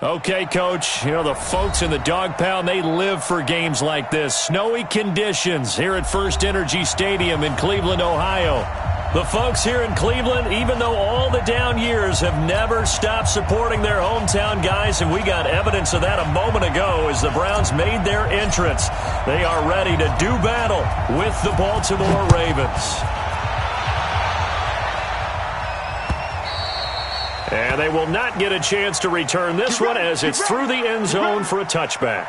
Okay, Coach, you know, the folks in the dog pound, they live for games like this. Snowy conditions here at First Energy Stadium in Cleveland, Ohio. The folks here in Cleveland, even though all the down years, have never stopped supporting their hometown guys, and we got evidence of that a moment ago as the Browns made their entrance. They are ready to do battle with the Baltimore Ravens. And they will not get a chance to return this one as it's through the end zone for a touchback.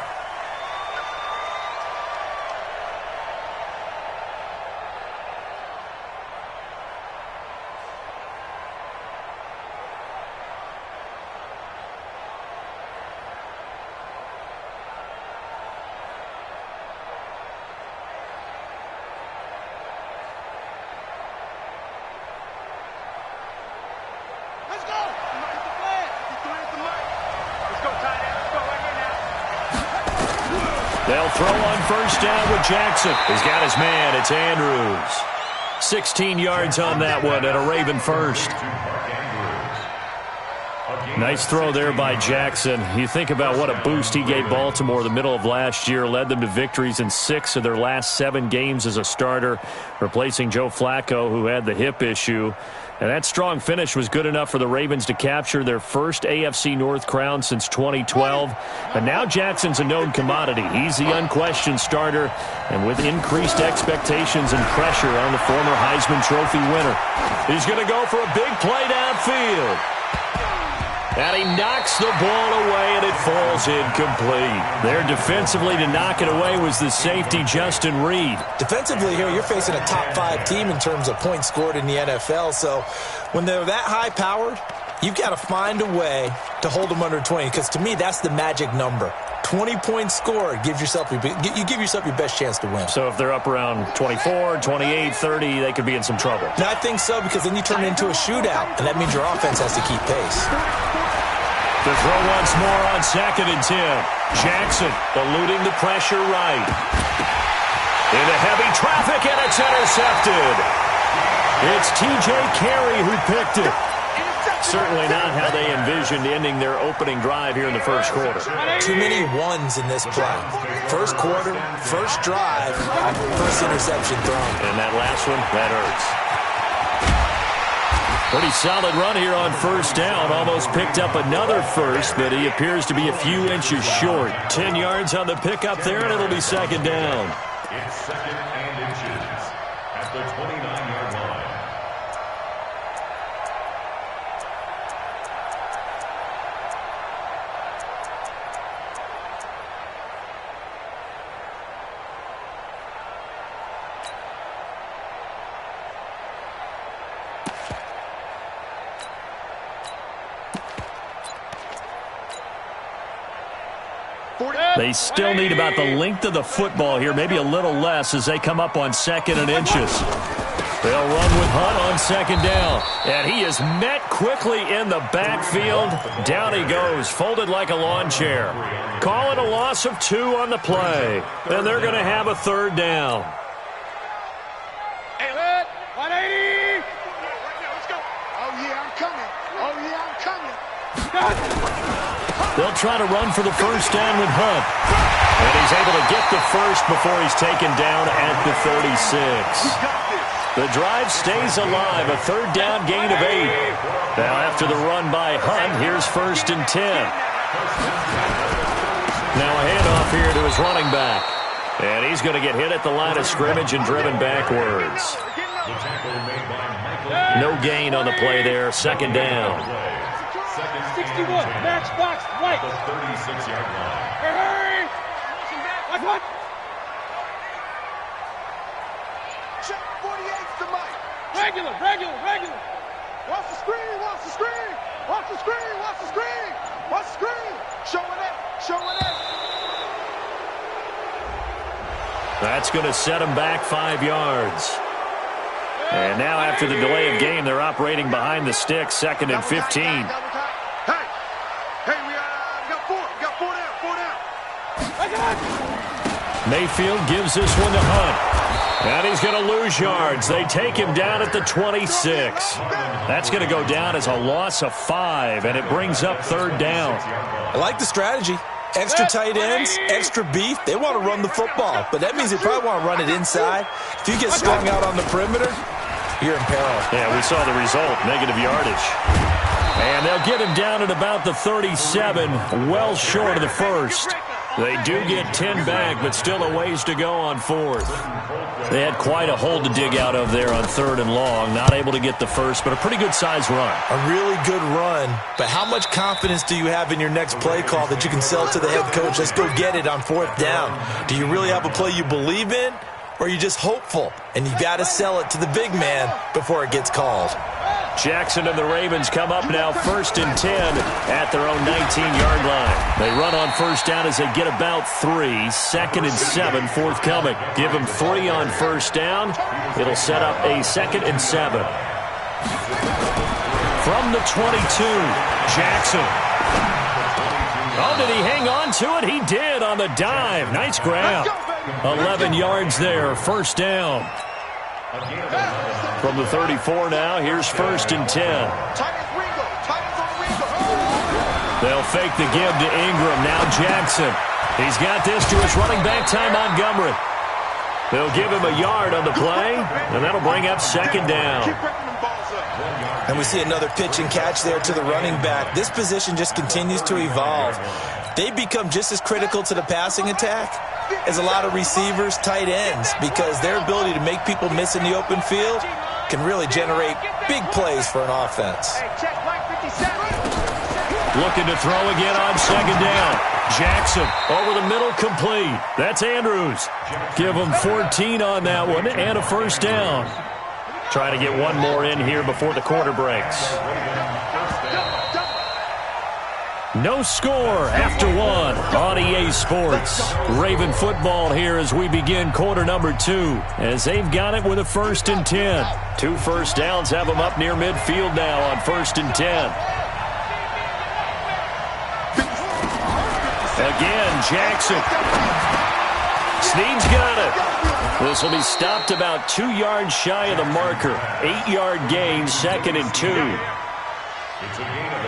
They'll throw on first down with Jackson. He's got his man. It's Andrews. 16 yards on that one and a Raven first. Nice throw there by Jackson. You think about what a boost he gave Baltimore the middle of last year. Led them to victories in 6 of their last 7 games as a starter, replacing Joe Flacco, who had the hip issue. And that strong finish was good enough for the Ravens to capture their first AFC North crown since 2012. And now Jackson's a known commodity. He's the unquestioned starter, and with increased expectations and pressure on the former Heisman Trophy winner. He's going to go for a big play downfield. And he knocks the ball away, and it falls incomplete. There defensively to knock it away was the safety, Justin Reed. Defensively here, you're facing a top-5 team in terms of points scored in the NFL. So when they're that high-powered, you've got to find a way to hold them under 20. Because to me, that's the magic number. 20 points scored, you give yourself your best chance to win. So if they're up around 24, 28, 30, they could be in some trouble. No, I think so, because then you turn it into a shootout, and that means your offense has to keep pace. The throw once more on 2nd and 10. Jackson eluding the pressure right. Into heavy traffic, and it's intercepted. It's T.J. Carey who picked it. Certainly not how they envisioned ending their opening drive here in the first quarter. Too many ones in this play. First quarter, first drive, first interception thrown. And that last one, that hurts. Pretty solid run here on first down. Almost picked up another first, but he appears to be a few inches short. 10 yards on the pickup there, and it'll be 2nd down. It's 2nd and inches at the 29-yard line. They still need about the length of the football here, maybe a little less as they come up on 2nd and inches. They'll run with Hunt on 2nd down. And he is met quickly in the backfield. Down he goes, folded like a lawn chair. Call it a loss of 2 on the play. And they're going to have a 3rd down. Hey, lad, 180. Let's go. Oh, yeah, I'm coming. Oh, yeah, I'm coming. They'll try to run for the first down with Hunt. And he's able to get the first before he's taken down at the 36. The drive stays alive, a 3rd down gain of 8. Now after the run by Hunt, here's 1st and 10. Now a handoff here to his running back. And he's going to get hit at the line of scrimmage and driven backwards. No gain on the play there, 2nd down. 61, match box, right. The 36-yard line. Hurry! Like what? Check 48 to Mike. Regular. Watch the screen. Watch the screen. Showing it. That's going to set him back 5 yards. And now after the delay of game, they're operating behind the stick, 2nd and 15. Mayfield gives this one to Hunt. And he's going to lose yards. They take him down at the 26. That's going to go down as a loss of 5, and it brings up third down. I like the strategy. Extra tight ends, extra beef. They want to run the football, but that means they probably want to run it inside. If you get strung out on the perimeter, you're in peril. Yeah, we saw the result, negative yardage. And they'll get him down at about the 37, well short of the first. They do get 10 back, but still a ways to go on fourth. They had quite a hole to dig out of there on third and long. Not able to get the first, but a pretty good-sized run. A really good run, but how much confidence do you have in your next play call that you can sell to the head coach? Let's go get it on fourth down. Do you really have a play you believe in, or are you just hopeful? And you got to sell it to the big man before it gets called. Jackson and the Ravens come up now 1st and 10 at their own 19-yard line. They run on first down as they get about 3. 2nd and 7 forthcoming. Give them 3 on first down. It'll set up a 2nd and 7. From the 22, Jackson. Oh, did he hang on to it? He did on the dive. Nice grab. 11 yards there, first down. From the 34 now, here's 1st and 10. They'll fake the give to Ingram. Now Jackson. He's got this to his running back, Ty Montgomery. They'll give him a yard on the play, and that'll bring up 2nd down. And we see another pitch and catch there to the running back. This position just continues to evolve. They become just as critical to the passing attack as a lot of receivers, tight ends, because their ability to make people miss in the open field can really generate big plays for an offense. Looking to throw again on 2nd down. Jackson over the middle, complete. That's Andrews. Give him 14 on that one and a first down. Try to get one more in here before the quarter breaks. No score after 1 on EA Sports. Raven football here as we begin quarter number 2, as they've got it with a 1st and 10. 2 first downs have them up near midfield now on 1st and 10. Again, Jackson. Snead's got it. This will be stopped about 2 yards shy of the marker. 8-yard gain, 2nd and 2.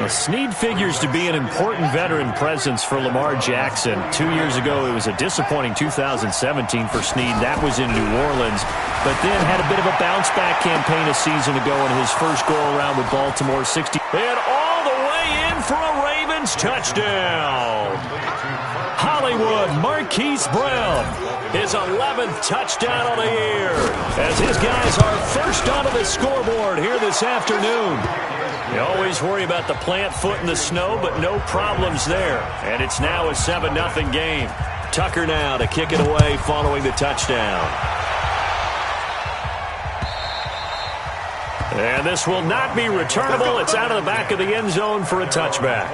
Now, Snead figures to be an important veteran presence for Lamar Jackson. 2 years ago, it was a disappointing 2017 for Snead. That was in New Orleans, but then had a bit of a bounce-back campaign a season ago in his first go-around with Baltimore. 60 and all the way in for a Ravens touchdown. Hollywood Marquise Brown, his 11th touchdown on the year, as his guys are first onto the scoreboard here this afternoon. You always worry about the plant foot in the snow, but no problems there. And it's now a 7-0 game. Tucker now to kick it away following the touchdown. And this will not be returnable. It's out of the back of the end zone for a touchback.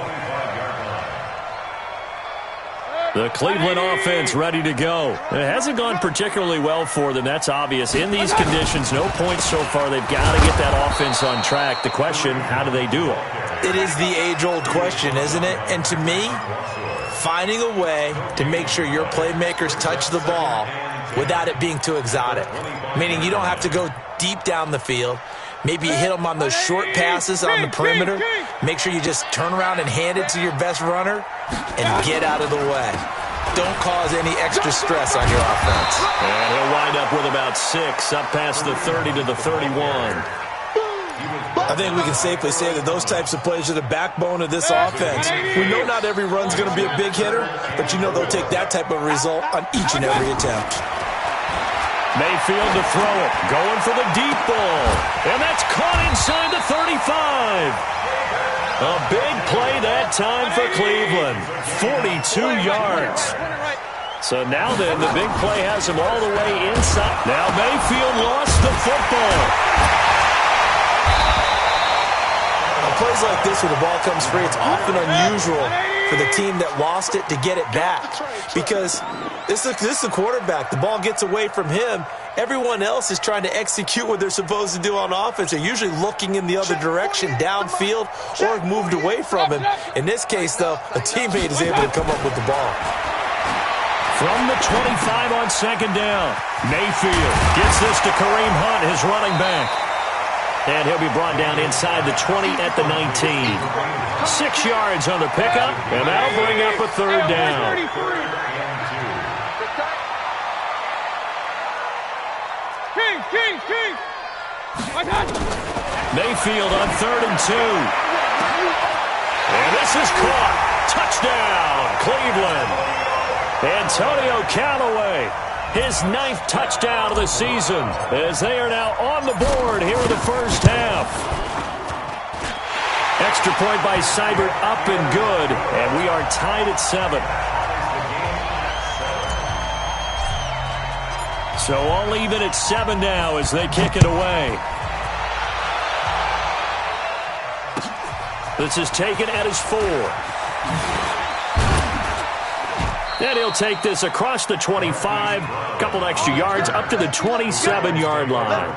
The Cleveland offense ready to go. It hasn't gone particularly well for them. That's obvious. In these conditions, no points so far. They've got to get that offense on track. The question, how do they do it? It is the age-old question, isn't it? And to me, finding a way to make sure your playmakers touch the ball without it being too exotic. Meaning you don't have to go deep down the field. Maybe you hit them on those short passes on the perimeter. Make sure you just turn around and hand it to your best runner and get out of the way. Don't cause any extra stress on your offense. And he'll wind up with about 6 up past the 30 to the 31. I think we can safely say that those types of plays are the backbone of this offense. We know not every run's going to be a big hitter, but you know they'll take that type of result on each and every attempt. Mayfield to throw it. Going for the deep ball. And that's caught inside the 35. A big play that time for Cleveland. 42 yards. So now then, the big play has him all the way inside. Now Mayfield lost the football. Plays like this when the ball comes free, it's often unusual for the team that lost it to get it back, because this is the quarterback. The ball gets away from him. Everyone else is trying to execute what they're supposed to do on offense. They're usually looking in the other direction, downfield, or moved away from him. In this case, though, a teammate is able to come up with the ball. From the 25 on second down. Mayfield gets this to Kareem Hunt, his running back. And he'll be brought down inside the 20 at the 19. 6 yards on the pickup, and that'll bring up a third down. King. Mayfield on 3rd and 2. And this is caught. Touchdown, Cleveland. Antonio Callaway, his 9th touchdown of the season, as they are now on the board here in the first half. Extra point by Seibert, up and good, and we are tied at 7. So all even at 7 now as they kick it away. This is taken at his 4. And he'll take this across the 25, a couple extra yards, up to the 27-yard line.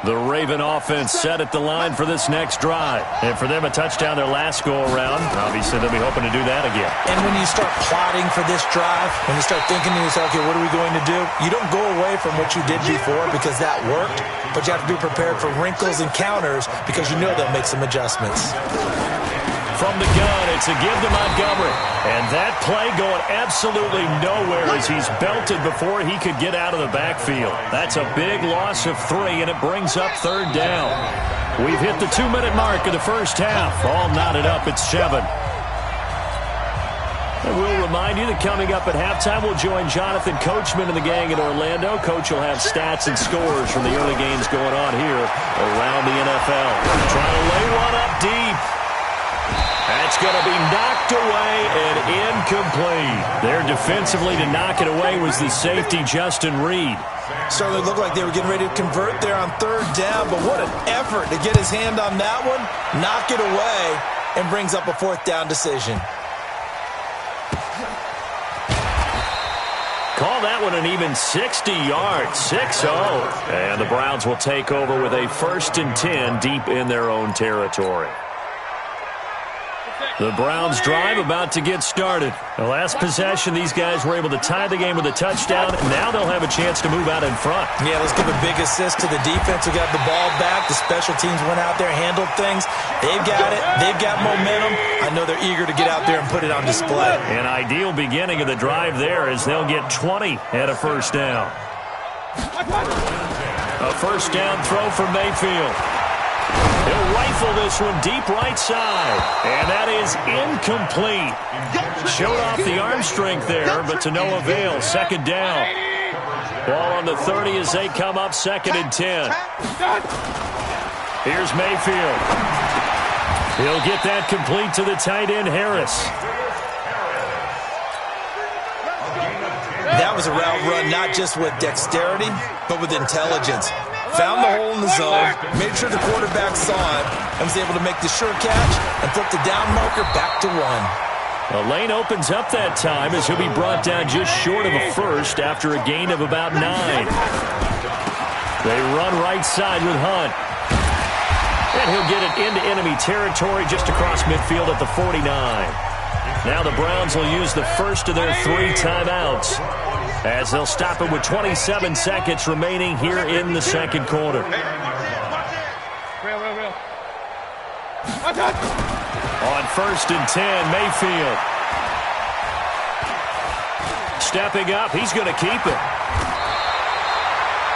The Raven offense set at the line for this next drive. And for them, a touchdown their last go-around. Obviously, they'll be hoping to do that again. And when you start plotting for this drive, when you start thinking to yourself, okay, what are we going to do? You don't go away from what you did before because that worked, but you have to be prepared for wrinkles and counters because you know they'll make some adjustments. From the gun, it's a give to Montgomery. And that play going absolutely nowhere as he's belted before he could get out of the backfield. That's a big loss of 3, and it brings up 3rd down. We've hit the 2-minute mark of the first half. All knotted up at 7. And we'll remind you that coming up at halftime, we'll join Jonathan Coachman and the gang in Orlando. Coach will have stats and scores from the early games going on here around the NFL. Trying to lay one up deep. That's going to be knocked away and incomplete. There defensively to knock it away was the safety, Justin Reed. Certainly looked like they were getting ready to convert there on 3rd down, but what an effort to get his hand on that one, knock it away, and brings up a 4th down decision. Call that one an even 60 yards, 6-0. And the Browns will take over with a 1st and 10 deep in their own territory. The Browns drive about to get started. The last possession, these guys were able to tie the game with a touchdown. Now they'll have a chance to move out in front. Yeah, let's give a big assist to the defense who got the ball back. The special teams went out there, handled things. They've got it. They've got momentum. I know they're eager to get out there and put it on display. An ideal beginning of the drive there as they'll get 20 at a 1st down. A 1st down throw for Mayfield. He'll rifle this one deep right side. And that is incomplete. Showed off the arm strength there, but to no avail. 2nd down. Ball on the 30 as they come up 2nd and 10. Here's Mayfield. He'll get that complete to the tight end, Harris. That was a route run not just with dexterity, but with intelligence. Found the hole in the zone, made sure the quarterback saw it, and was able to make the sure catch and flip the down marker back to 1. The lane opens up that time as he'll be brought down just short of a 1st after a gain of about 9. They run right side with Hunt. And he'll get it into enemy territory just across midfield at the 49. Now the Browns will use the first of their 3 timeouts as they'll stop it with 27 seconds remaining here in the 2nd quarter. On 1st and 10, Mayfield. Stepping up, he's going to keep it.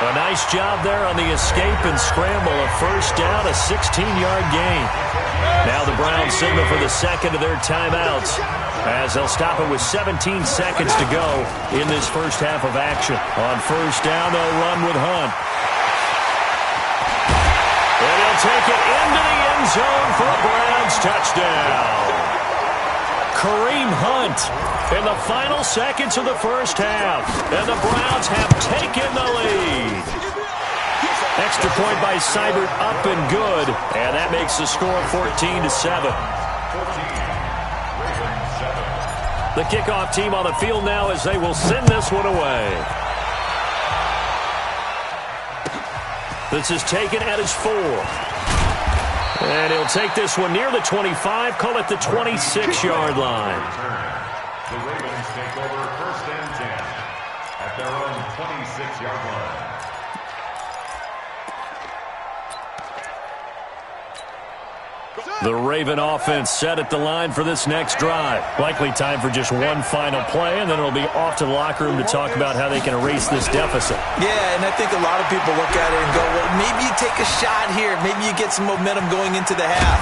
A nice job there on the escape and scramble. A 1st down, a 16-yard gain. Now the Browns signal for the 2nd of their timeouts as they'll stop it with 17 seconds to go in this first half of action. On 1st down, they'll run with Hunt. And he'll take it into the end zone for a Browns touchdown. Kareem Hunt in the final seconds of the first half. And the Browns have taken the lead. Extra point by Seibert, up and good. And that makes the score 14-7. The kickoff team on the field now as they will send this one away. This is taken at his 4. And he'll take this one near the 25, call it the 26-yard line. The Ravens take over 1st and 10 at their own 26-yard line. The Raven offense set at the line for this next drive. Likely time for just one final play, and then it'll be off to the locker room to talk about how they can erase this deficit. Yeah, and I think a lot of people look at it and go, well, maybe you take a shot here. Maybe you get some momentum going into the half.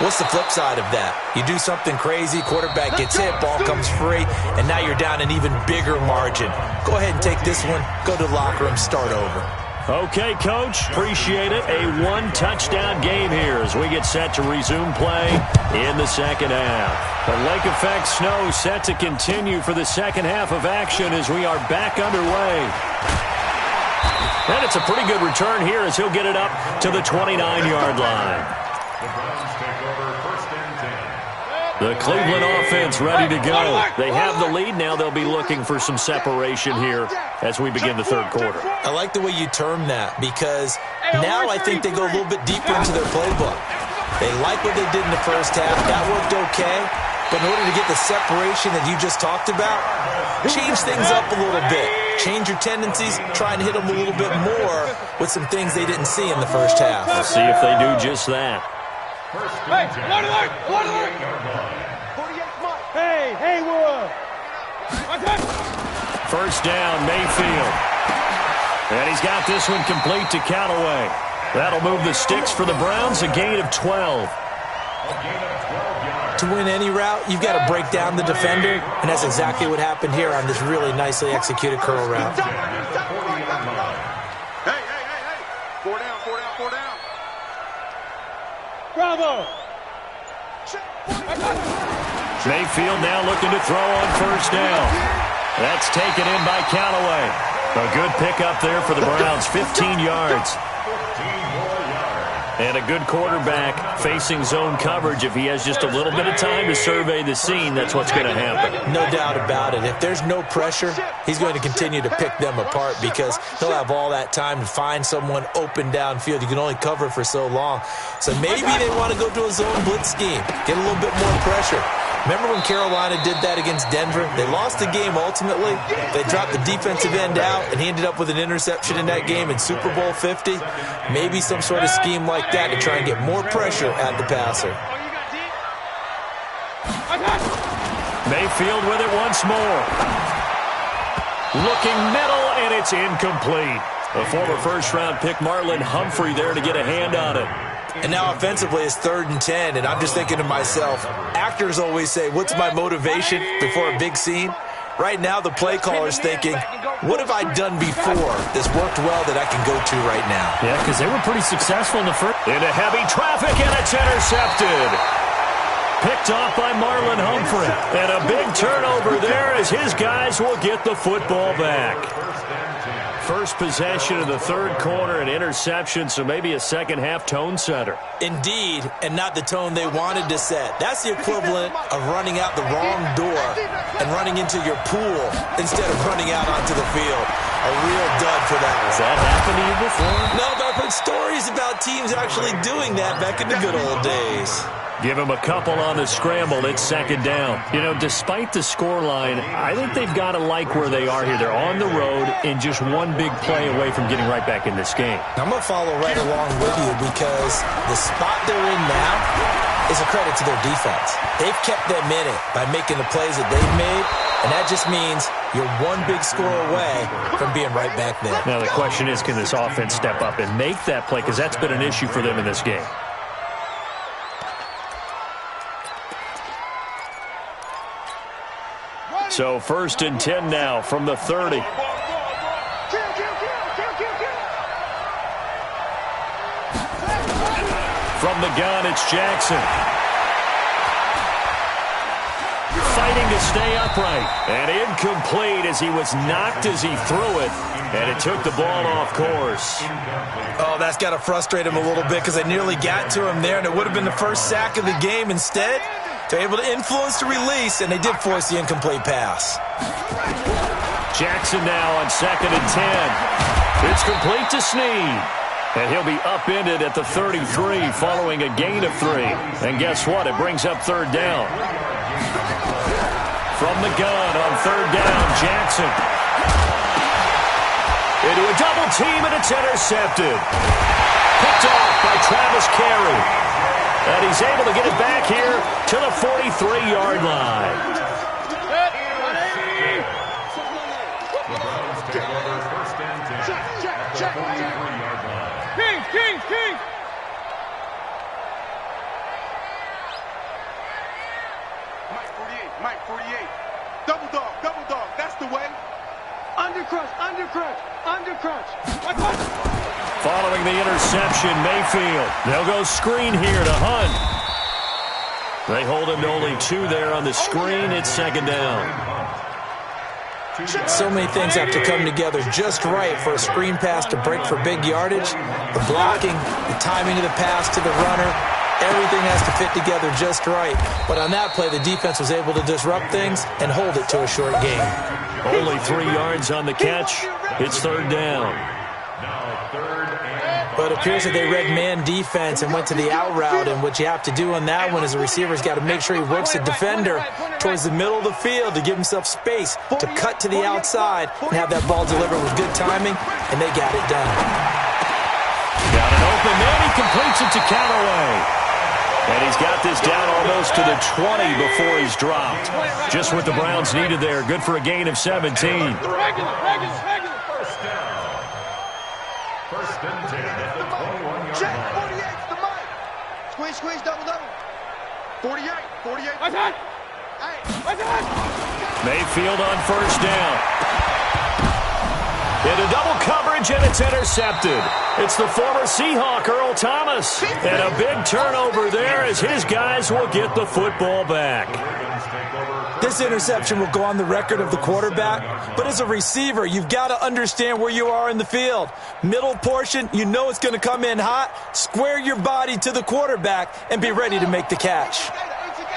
What's the flip side of that? You do something crazy, quarterback gets hit, ball comes free, and now you're down an even bigger margin. Go ahead and take this one, go to the locker room, start over. Okay, Coach, appreciate it. A one-touchdown game here as we get set to resume play in the second half. The lake effect snow set to continue for the second half of action as we are back underway. And it's a pretty good return here as he'll get it up to the 29-yard line. The Browns take over 1st and 10. The Cleveland offense ready to go. They have the lead. Now they'll be looking for some separation here as we begin the third quarter. I like the way you term that because now I think they go a little bit deeper into their playbook. They like what they did in the first half. That worked okay. But in order to get the separation that you just talked about, change things up a little bit. Change your tendencies. Try and hit them a little bit more with some things they didn't see in the first half. We'll see if they do just that. Hey, Haywood. First down, Mayfield. And he's got this one complete to Callaway. That'll move the sticks for the Browns, a gain of 12. To win any route, you've got to break down the defender, and that's exactly what happened here on this really nicely executed curl route. Hey. 4 down. Bravo. Mayfield now looking to throw on first down. That's taken in by Callaway. A good pickup there for the Browns, 15 yards. And a good quarterback facing zone coverage. If he has just a little bit of time to survey the scene, that's what's going to happen. No doubt about it. If there's no pressure, he's going to continue to pick them apart because he'll have all that time to find someone open downfield. You can only cover for so long. So maybe they want to go to a zone blitz scheme, get a little bit more pressure. Remember when Carolina did that against Denver? They lost the game ultimately. They dropped the defensive end out, and he ended up with an interception in that game in Super Bowl 50. Maybe some sort of scheme like that to try and get more pressure at the passer. Mayfield with it once more. Looking middle, and it's incomplete. A former first-round pick, Marlon Humphrey, there to get a hand on it. And now offensively it's 3rd and 10, and I'm just thinking to myself, actors always say, what's my motivation before a big scene? Right now the play caller's thinking, what have I done before that's worked well that I can go to right now? Yeah, because they were pretty successful in the first. Into heavy traffic, and it's intercepted. Picked off by Marlon Humphrey. And a big turnover there as his guys will get the football back. First possession of the third quarter, an interception, so maybe a second-half tone setter. Indeed, and not the tone they wanted to set. That's the equivalent of running out the wrong door and running into your pool instead of running out onto the field. A real dud for that one. Has that happened to you before? No, but I've heard stories about teams actually doing that back in the good old days. Give him a couple on the scramble. It's second down. You know, despite the scoreline, I think they've got to like where they are here. They're on the road and just one big play away from getting right back in this game. I'm going to follow right along with you because the spot they're in now is a credit to their defense. They've kept them in it by making the plays that they've made, and that just means you're one big score away from being right back there. Now the question is, can this offense step up and make that play? Because that's been an issue for them in this game. So 1st and 10 now from the 30. From the gun, it's Jackson. Fighting to stay upright. And incomplete as he was knocked as he threw it. And it took the ball off course. Oh, that's got to frustrate him a little bit because they nearly got to him there, and it would have been the first sack of the game. Instead, they're able to influence the release, and they did force the incomplete pass. Jackson now on 2nd and 10. It's complete to Snead. And he'll be upended at the 33 following a gain of 3. And guess what? It brings up third down. From the gun on third down, Jackson. Into a double team, and it's intercepted. Picked off by Travis Carey. And he's able to get it back here to the 43-yard line. King! Mike 48. Double dog. That's the way. Undercrush. Following the interception, Mayfield. They'll go screen here to Hunt. They hold him to only 2 there on the screen. It's second down. So many things have to come together just right for a screen pass to break for big yardage. The blocking, the timing of the pass to the runner, everything has to fit together just right. But on that play, the defense was able to disrupt things and hold it to a short gain. Only 3 yards on the catch. It's third down. But it appears that they read man defense and went to the out route, and what you have to do on that one is the receiver's got to make sure he works the defender towards the middle of the field to give himself space to cut to the outside and have that ball delivered with good timing, and they got it done. Got an open man. He completes it to Callaway. And he's got this down almost to the 20 before he's dropped. Just what the Browns needed there. Good for a gain of 17. First and 10 at the 21-yard Check, line. 48's the mic. Squeeze, double. 48. Mayfield on first down. Into double coverage, and it's intercepted. It's the former Seahawk, Earl Thomas. And a big turnover there as his guys will get the football back. This interception will go on the record of the quarterback, but as a receiver, you've got to understand where you are in the field. Middle portion, you know it's going to come in hot. Square your body to the quarterback and be ready to make the catch.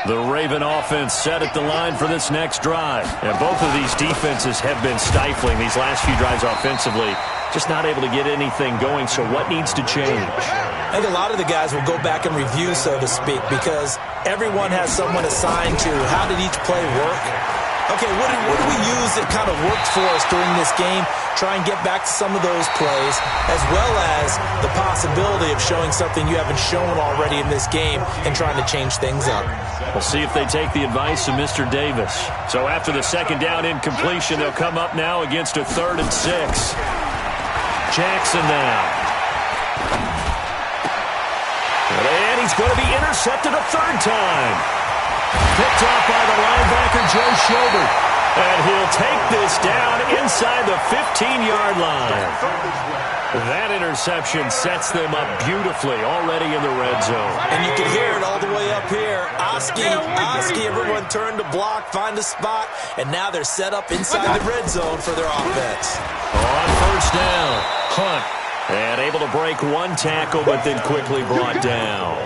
The Raven offense set at the line for this next drive. And both of these defenses have been stifling these last few drives offensively. Just not able to get anything going, so what needs to change? I think a lot of the guys will go back and review, so to speak, because everyone has someone assigned to how did each play work. Okay, what do we use that kind of worked for us during this game? Try and get back to some of those plays, as well as the possibility of showing something you haven't shown already in this game and trying to change things up. We'll see if they take the advice of Mr. Davis. So after the second down incompletion, they'll come up now against a 3rd and 6. Jackson now. And he's going to be intercepted a 3rd time. Picked off by the linebacker, Joe Schobert. And he'll take this down inside the 15-yard line. That interception sets them up beautifully already in the red zone. And you can hear it all the way up here. Oski, everyone turned to block, find a spot, and now they're set up inside the red zone for their offense. On first down, Hunt. And able to break one tackle, but then quickly brought down.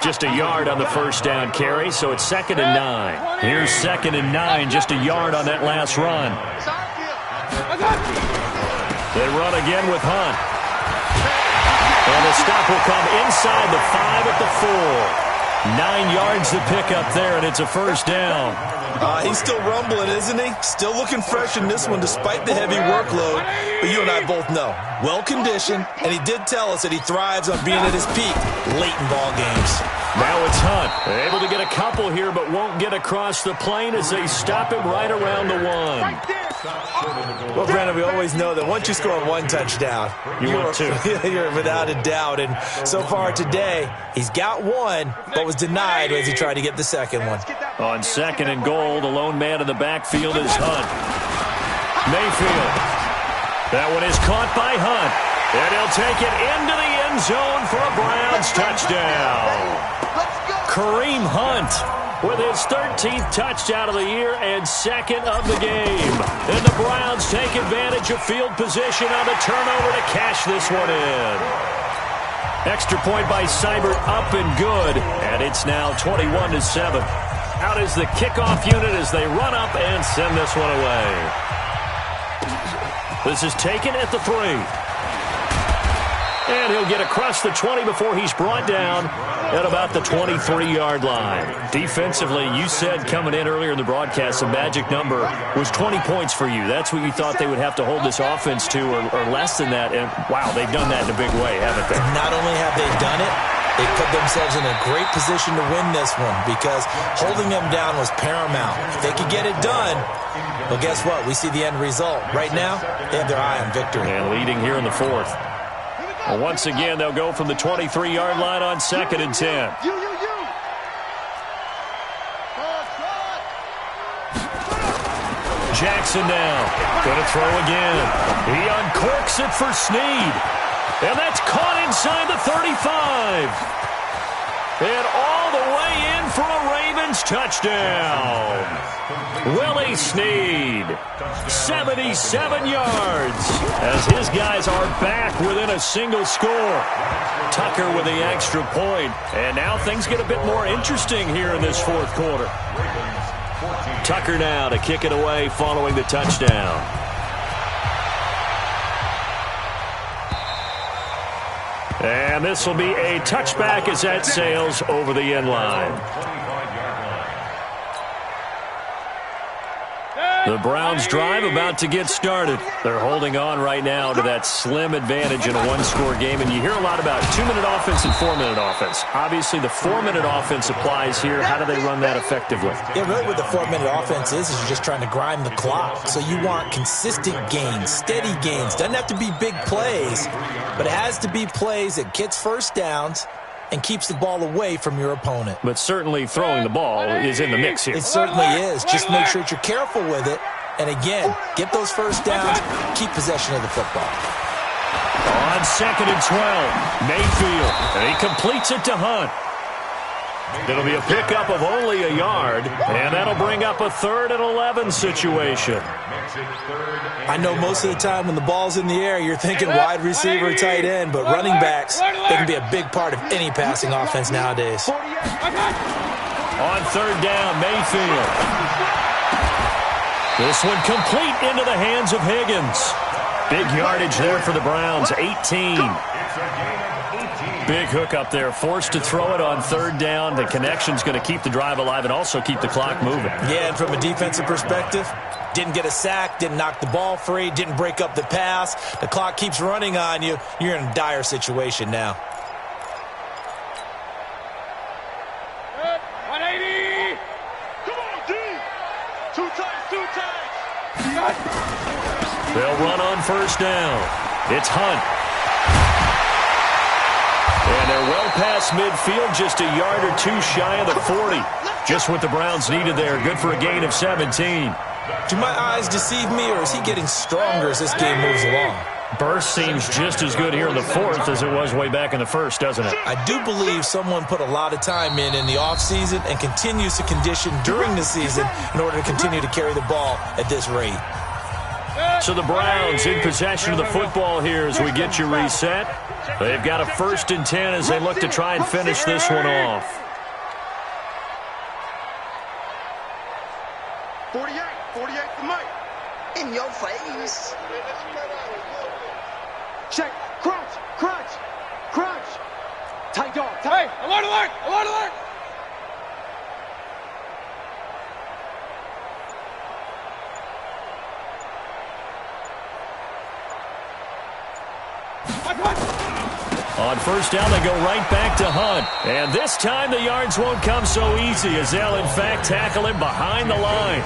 Just a yard on the first down carry, so it's 2nd and 9. Here's 2nd and 9, just a yard on that last run. They run again with Hunt. And the stop will come inside the 5 at the 4. 9 yards to pick up there, and it's a first down. He's still rumbling, isn't he? Still looking fresh in this one despite the heavy workload. But you and I both know, well-conditioned, and he did tell us that he thrives on being at his peak late in ball games. Now it's Hunt. Able to get a couple here, but won't get across the plane as they stop him right around the 1. Well, Brandon, we always know that once you score one touchdown, you're without a doubt. And so far today, he's got one, but was denied as he tried to get the second one. On 2nd and goal, the lone man in the backfield is Hunt. Mayfield. That one is caught by Hunt. And he'll take it into the end zone for a Browns touchdown. Kareem Hunt with his 13th touchdown of the year and 2nd of the game. And the Browns take advantage of field position on the turnover to cash this one in. Extra point by Seibert, up and good. And it's now 21-7. Out is the kickoff unit as they run up and send this one away. This is taken at the 3. And he'll get across the 20 before he's brought down at about the 23-yard line. Defensively, you said coming in earlier in the broadcast, the magic number was 20 points for you. That's what you thought they would have to hold this offense to, or less than that. And, wow, they've done that in a big way, haven't they? Not only have they done it, they put themselves in a great position to win this one because holding them down was paramount. If they could get it done, well, guess what? We see the end result. Right now, they have their eye on victory. And leading here in the fourth. Well, once again, they'll go from the 23-yard line on 2nd and 10. Jackson now. Going to throw again. He uncorks it for Snead. And that's caught inside the 35. And all the way in for a Ravens touchdown. Willie Snead, 77 yards, as his guys are back within a single score. Tucker with the extra point. And now things get a bit more interesting here in this fourth quarter. Tucker now to kick it away following the touchdown. And this will be a touchback as that sails over the end line. The Browns drive about to get started. They're holding on right now to that slim advantage in a one-score game. And you hear a lot about 2-minute offense and 4-minute offense. Obviously, the 4-minute offense applies here. How do they run that effectively? Yeah, really what the 4-minute offense is you're just trying to grind the clock. So you want consistent gains, steady gains. Doesn't have to be big plays, but it has to be plays that gets first downs and keeps the ball away from your opponent. But certainly throwing the ball is in the mix here. It certainly is. Just make sure that you're careful with it. And again, get those first downs, keep possession of the football. On 2nd and 12, Mayfield, and he completes it to Hunt. It'll be a pickup of only a yard, and that'll bring up a 3rd and 11 situation. I know most of the time when the ball's in the air, you're thinking wide receiver, tight end, but running backs, they can be a big part of any passing offense nowadays. On 3rd down, Mayfield. This one complete into the hands of Higgins. Big yardage there for the Browns, 18. Big hook up there, forced to throw it on 3rd down. The connection's going to keep the drive alive and also keep the clock moving. Yeah, and from a defensive perspective, didn't get a sack, didn't knock the ball free, didn't break up the pass. The clock keeps running on you. You're in a dire situation now. 180. Come on, D. Two times. They'll run on 1st down. It's Hunt. And they're well past midfield, just a yard or two shy of the 40. Just what the Browns needed there. Good for a gain of 17. Do my eyes deceive me, or is he getting stronger as this game moves along? Burst seems just as good here in the fourth as it was way back in the first, doesn't it? I do believe someone put a lot of time in the offseason and continues to condition during the season in order to continue to carry the ball at this rate. So the Browns in possession of the football here as we get you reset. They've got a 1st and 10 as they look to try and finish this one off. 48 for Mike. In your face. Check. Crunch. Tight dog. Hey, alert. On 1st down, they go right back to Hunt. And this time the yards won't come so easy as they'll, in fact, tackle him behind the line.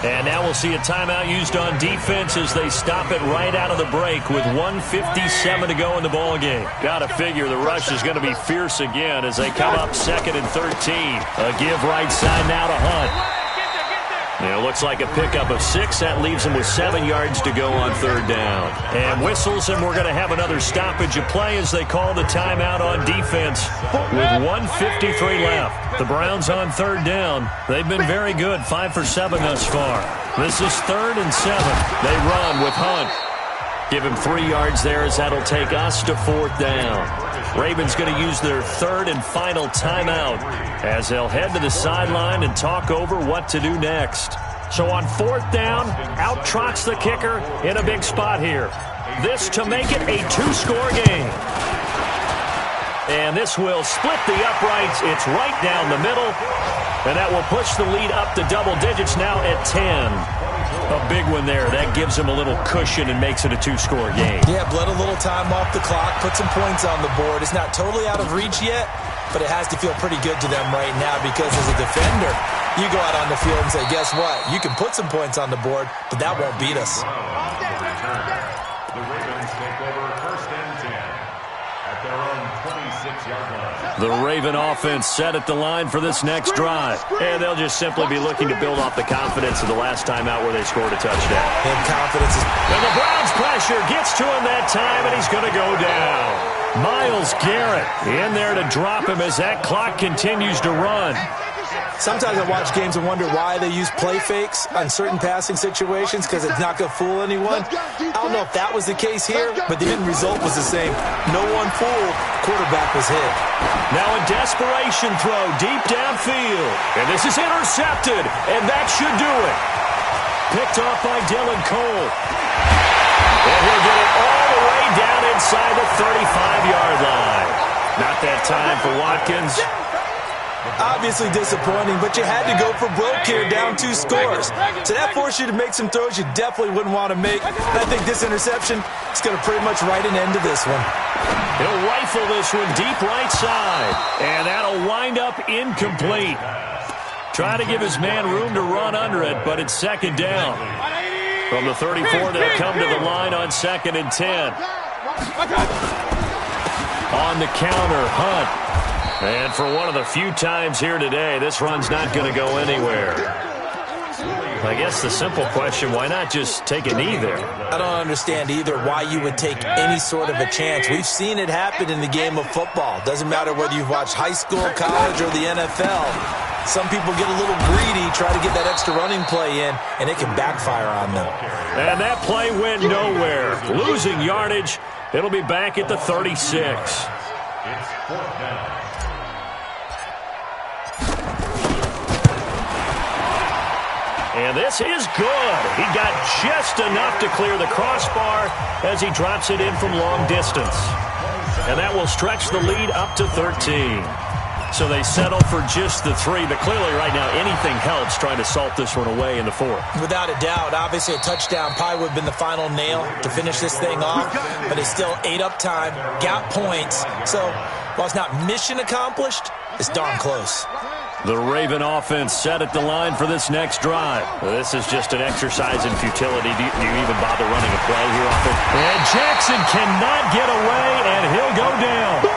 And now we'll see a timeout used on defense as they stop it right out of the break with 1:57 to go in the ballgame. Got to figure the rush is going to be fierce again as they come up 2nd and 13. A give right side now to Hunt. It looks like a pickup of 6. That leaves him with 7 yards to go on 3rd down. And whistles, and we're going to have another stoppage of play as they call the timeout on defense with 1:53 left. The Browns on 3rd down. They've been very good, 5 for 7 thus far. This is 3rd and 7. They run with Hunt. Give him 3 yards there as that'll take us to 4th down. Ravens going to use their 3rd and final timeout as they'll head to the sideline and talk over what to do next. So on 4th down, out trots the kicker in a big spot here. This to make it a 2-score game. And this will split the uprights. It's right down the middle. And that will push the lead up to double digits now at 10. A big one there. That gives them a little cushion and makes it a 2-score game. Yeah, bled a little time off the clock, put some points on the board. It's not totally out of reach yet, but it has to feel pretty good to them right now because as a defender, you go out on the field and say, guess what? You can put some points on the board, but that won't beat us. The Ravens take over first and 10 at their own 26-yard line. The Raven offense set at the line for this next drive. And they'll just simply be looking to build off the confidence of the last time out where they scored a touchdown. And confidence is... And the Browns pressure gets to him that time, and he's going to go down. Myles Garrett in there to drop him as that clock continues to run. Sometimes I watch games and wonder why they use play fakes on certain passing situations because it's not going to fool anyone. I don't know if that was the case here, but the end result was the same. No one fooled. Quarterback was hit. Now a desperation throw deep downfield. And this is intercepted, and that should do it. Picked off by Dylan Cole. And he'll get it all the way down inside the 35-yard line. Not that time for Watkins. Obviously disappointing, but you had to go for broke here, down 2 scores. So that forced you to make some throws you definitely wouldn't want to make. And I think this interception is going to pretty much write an end to this one. He'll rifle this one deep right side. And that'll wind up incomplete. Trying to give his man room to run under it, but it's second down. From the 34, they'll come to the line on 2nd and 10. On the counter, Hunt. And for one of the few times here today, this run's not going to go anywhere. I guess the simple question, why not just take a knee there? I don't understand either why you would take any sort of a chance. We've seen it happen in the game of football. Doesn't matter whether you've watched high school, college, or the NFL. Some people get a little greedy, try to get that extra running play in, and it can backfire on them. And that play went nowhere. Losing yardage. It'll be back at the 36. It's 4th down. And this is good. He got just enough to clear the crossbar as he drops it in from long distance. And that will stretch the lead up to 13. So they settle for just the 3. But clearly right now anything helps trying to salt this one away in the 4th. Without a doubt. Obviously a touchdown probably would have been the final nail to finish this thing off. But it's still ate up time. Got points. So while it's not mission accomplished, it's darn close. The Raven offense set at the line for this next drive. This is just an exercise in futility. Do you even bother running a play here off it? And Jackson cannot get away, and he'll go down.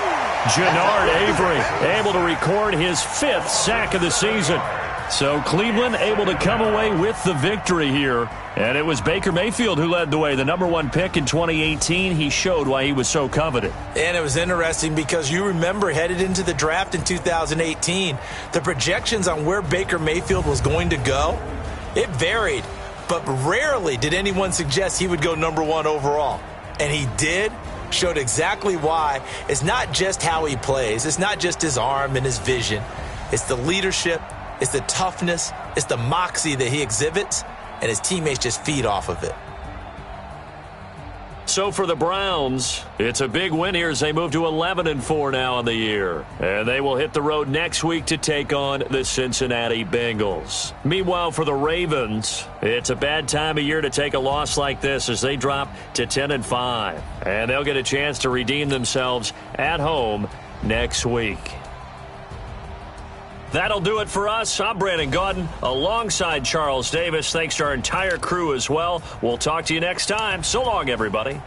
Jannard Avery able to record his 5th sack of the season. So Cleveland able to come away with the victory here. And it was Baker Mayfield who led the way. The #1 pick in 2018. He showed why he was so coveted. And it was interesting because you remember headed into the draft in 2018, the projections on where Baker Mayfield was going to go, it varied. But rarely did anyone suggest he would go #1 overall. And he did. Showed exactly why. It's not just how he plays. It's not just his arm and his vision. It's the leadership. It's the toughness. It's the moxie that he exhibits. And his teammates just feed off of it. So for the Browns, it's a big win here as they move to 11-4 now on the year. And they will hit the road next week to take on the Cincinnati Bengals. Meanwhile, for the Ravens, it's a bad time of year to take a loss like this as they drop to 10-5. And they'll get a chance to redeem themselves at home next week. That'll do it for us. I'm Brandon Gaudin alongside Charles Davis. Thanks to our entire crew as well. We'll talk to you next time. So long, everybody.